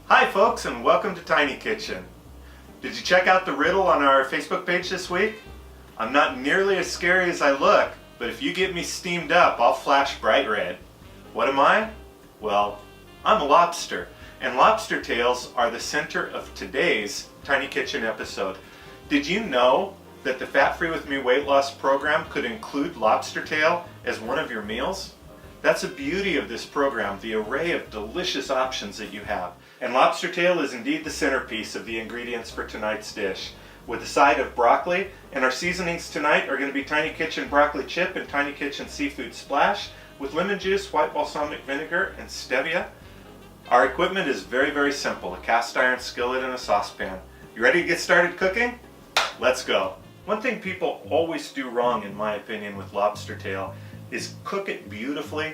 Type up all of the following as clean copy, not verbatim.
Hi folks, and welcome to Tiny Kitchen. Did you check out the riddle on our Facebook page this week? I'm not nearly as scary as I look, but if you get me steamed up, I'll flash bright red. What am I? Well, I'm a lobster, and lobster tails are the center of today's Tiny Kitchen episode. Did you know that the Fat Free With Me weight loss program could include lobster tail as one of your meals? That's the beauty of this program, the array of delicious options that you have. And lobster tail is indeed the centerpiece of the ingredients for tonight's dish, with a side of broccoli, and our seasonings tonight are going to be Tiny Kitchen broccoli chip and Tiny Kitchen seafood splash with lemon juice, white balsamic vinegar, and stevia. Our equipment is very simple, a cast iron skillet and a saucepan. You ready to get started cooking? Let's go. One thing people always do wrong, in my opinion, with lobster tail is cook it beautifully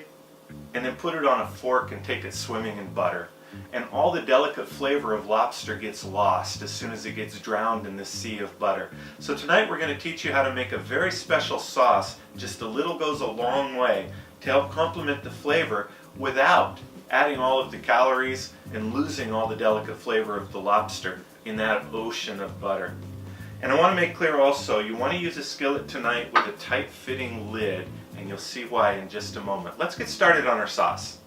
and then put it on a fork and take it swimming in butter. And all the delicate flavor of lobster gets lost as soon as it gets drowned in this sea of butter. So tonight we're going to teach you how to make a very special sauce. Just a little goes a long way to help complement the flavor without adding all of the calories and losing all the delicate flavor of the lobster in that ocean of butter. And I want to make clear also, you want to use a skillet tonight with a tight-fitting lid, and you'll see why in just a moment. Let's get started on our sauce.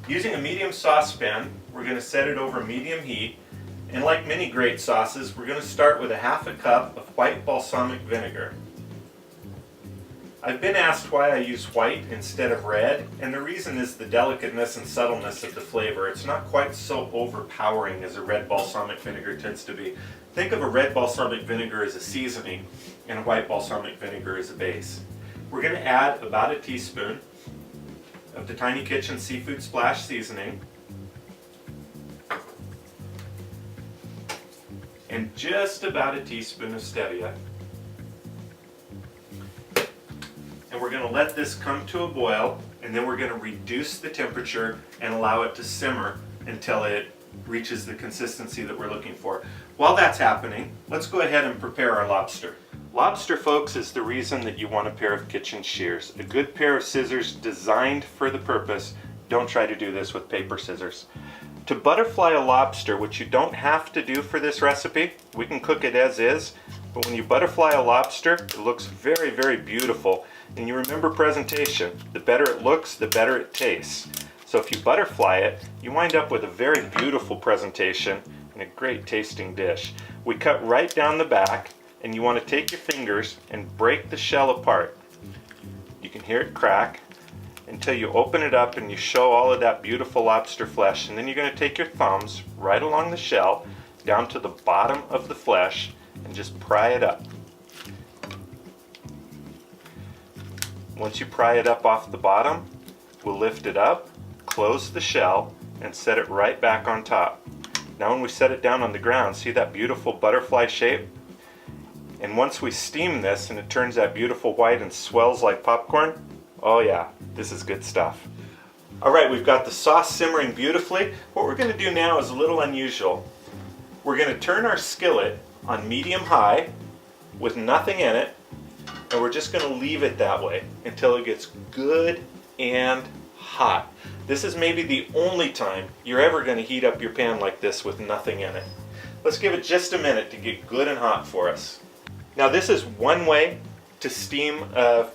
Using a medium saucepan, we're going to set it over medium heat, and like many great sauces, we're going to start with a half a cup of white balsamic vinegar. I've been asked why I use white instead of red, and the reason is the delicateness and subtleness of the flavor. It's not quite so overpowering as a red balsamic vinegar tends to be. Think of a red balsamic vinegar as a seasoning and a white balsamic vinegar as a base. We're going to add about a teaspoon of the Tiny Kitchen seafood splash seasoning and just about a teaspoon of stevia. And we're going to let this come to a boil, and then we're going to reduce the temperature and allow it to simmer until it reaches the consistency that we're looking for. While that's happening, let's go ahead and prepare our lobster. Lobster, folks, is the reason that you want a pair of kitchen shears. A good pair of scissors designed for the purpose. Don't try to do this with paper scissors. To butterfly a lobster, which you don't have to do for this recipe, we can cook it as is, but when you butterfly a lobster, it looks very beautiful. And you remember presentation. The better it looks, the better it tastes. So if you butterfly it, you wind up with a very beautiful presentation and a great tasting dish. We cut right down the back, and you want to take your fingers and break the shell apart. You can hear it crack until you open it up and you show all of that beautiful lobster flesh, and then you're going to take your thumbs right along the shell down to the bottom of the flesh and just pry it up. Once you pry it up off the bottom, we'll lift it up, close the shell, and set it right back on top. Now when we set it down on the ground, see that beautiful butterfly shape? And once we steam this and it turns that beautiful white and swells like popcorn, oh yeah, this is good stuff. Alright, we've got the sauce simmering beautifully. What we're going to do now is a little unusual. We're going to turn our skillet on medium-high with nothing in it, and we're just going to leave it that way until it gets good and hot. This is maybe the only time you're ever going to heat up your pan like this with nothing in it. Let's give it just a minute to get good and hot for us. Now this is one way to steam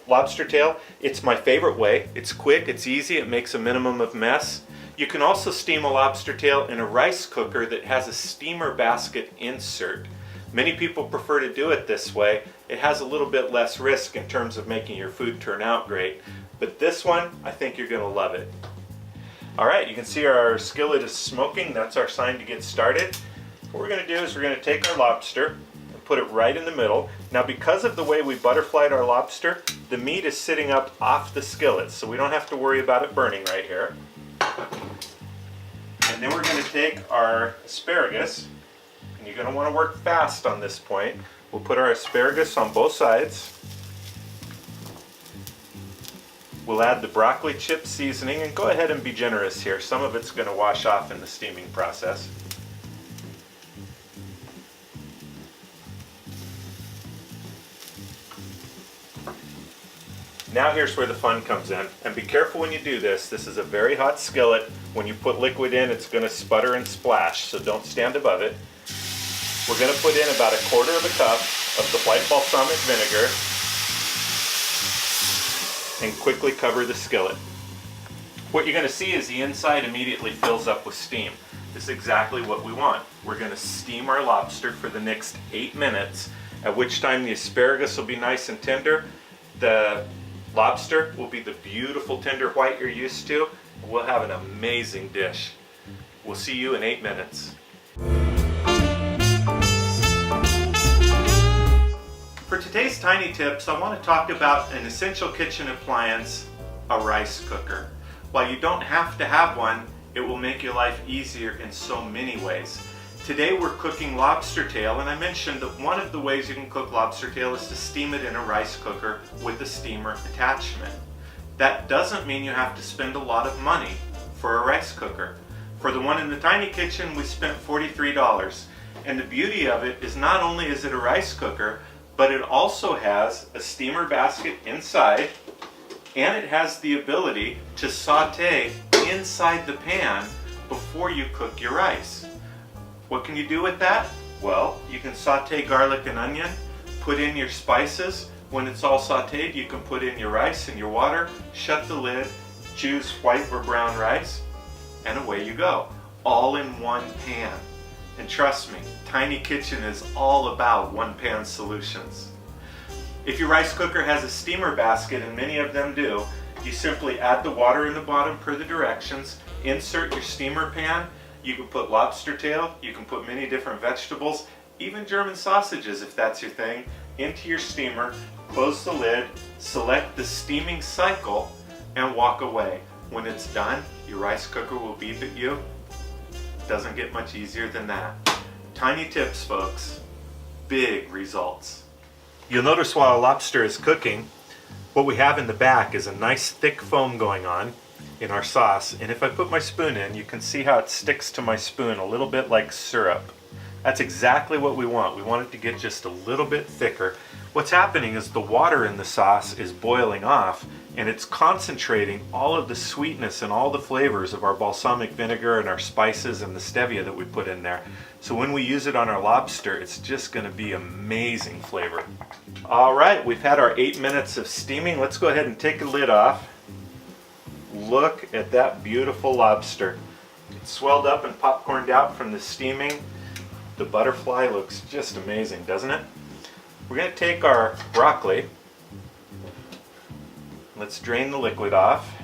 lobster tail. It's my favorite way. It's quick, it's easy, it makes a minimum of mess. You can also steam a lobster tail in a rice cooker that has a steamer basket insert. Many people prefer to do it this way. It has a little bit less risk in terms of making your food turn out great. But this one, I think you're going to love it. Alright, you can see our skillet is smoking. That's our sign to get started. What we're going to do is we're going to take our lobster and put it right in the middle. Now because of the way we butterflied our lobster, the meat is sitting up off the skillet, so we don't have to worry about it burning right here. And then we're going to take our asparagus, and you're going to want to work fast on this point. We'll put our asparagus on both sides. We'll add the broccoli chip seasoning, and go ahead and be generous here. Some of it's going to wash off in the steaming process. Now here's where the fun comes in. And be careful when you do this. This is a very hot skillet. When you put liquid in, it's going to sputter and splash, so don't stand above it. We're going to put in about 1/4 of a cup of the white balsamic vinegar and quickly cover the skillet. What you're going to see is the inside immediately fills up with steam. This is exactly what we want. We're going to steam our lobster for the next 8 minutes, at which time the asparagus will be nice and tender. The lobster will be the beautiful tender white you're used to. We'll have an amazing dish. We'll see you in 8 minutes. For today's Tiny Tips, I want to talk about an essential kitchen appliance, a rice cooker. While you don't have to have one, it will make your life easier in so many ways. Today we're cooking lobster tail, and I mentioned that one of the ways you can cook lobster tail is to steam it in a rice cooker with a steamer attachment. That doesn't mean you have to spend a lot of money for a rice cooker. For the one in the Tiny Kitchen, we spent $43. And the beauty of it is not only is it a rice cooker, but it also has a steamer basket inside, and it has the ability to saute inside the pan before you cook your rice. What can you do with that? Well, you can saute garlic and onion, put in your spices. When it's all sauteed, you can put in your rice and your water, shut the lid, choose white or brown rice, and away you go. All in one pan. And trust me, Tiny Kitchen is all about one-pan solutions. If your rice cooker has a steamer basket, and many of them do, you simply add the water in the bottom per the directions, insert your steamer pan. You can put lobster tail, you can put many different vegetables, even German sausages if that's your thing, into your steamer, close the lid, select the steaming cycle, and walk away. When it's done, your rice cooker will beep at you. Doesn't get much easier than that. Tiny tips, folks. Big results. You'll notice while lobster is cooking, what we have in the back is a nice thick foam going on in our sauce, and if I put my spoon in, you can see how it sticks to my spoon a little bit like syrup. That's exactly what we want. We want it to get just a little bit thicker. What's happening is the water in the sauce is boiling off, and it's concentrating all of the sweetness and all the flavors of our balsamic vinegar and our spices and the stevia that we put in there. So when we use it on our lobster, it's just going to be amazing flavor. All right, we've had our 8 minutes of steaming. Let's go ahead and take the lid off. Look at that beautiful lobster. It's swelled up and popcorned out from the steaming. The butterfly looks just amazing, doesn't it? We're going to take our broccoli. Let's drain the liquid off.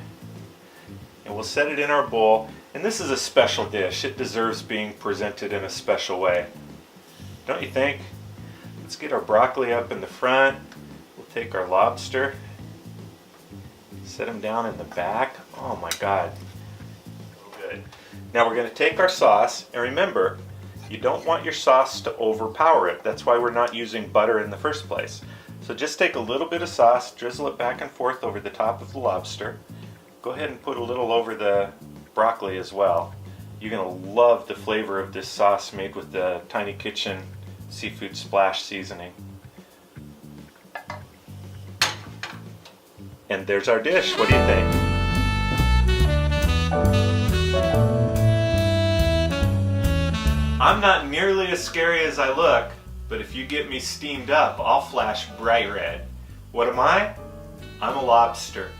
And we'll set it in our bowl. And this is a special dish. It deserves being presented in a special way. Don't you think? Let's get our broccoli up in the front. We'll take our lobster. Set them down in the back. Oh my God. Good. Now we're going to take our sauce, and remember, you don't want your sauce to overpower it. That's why we're not using butter in the first place. So just take a little bit of sauce, drizzle it back and forth over the top of the lobster. Go ahead and put a little over the broccoli as well. You're going to love the flavor of this sauce made with the Tiny Kitchen Seafood Splash seasoning. And there's our dish. What do you think? I'm not nearly as scary as I look, but if you get me steamed up, I'll flash bright red. What am I? I'm a lobster.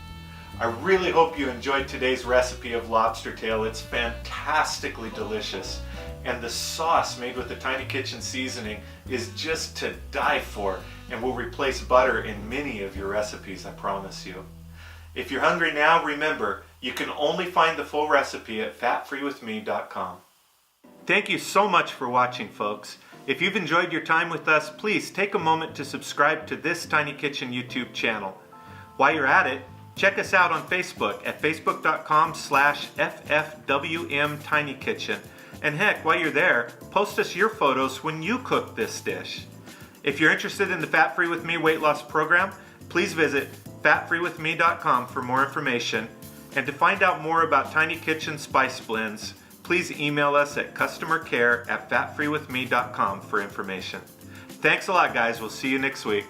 I really hope you enjoyed today's recipe of lobster tail. It's fantastically delicious. And the sauce made with the Tiny Kitchen seasoning is just to die for, and will replace butter in many of your recipes, I promise you. If you're hungry now, remember, you can only find the full recipe at fatfreewithme.com. Thank you so much for watching, folks. If you've enjoyed your time with us, please take a moment to subscribe to this Tiny Kitchen YouTube channel. While you're at it, check us out on Facebook at facebook.com/ffwmtinykitchen. And heck, while you're there, post us your photos when you cook this dish. If you're interested in the Fat Free With Me weight loss program, please visit fatfreewithme.com for more information. And to find out more about Tiny Kitchen spice blends, please email us at customercare@fatfreewithme.com for information. Thanks a lot, guys. We'll see you next week.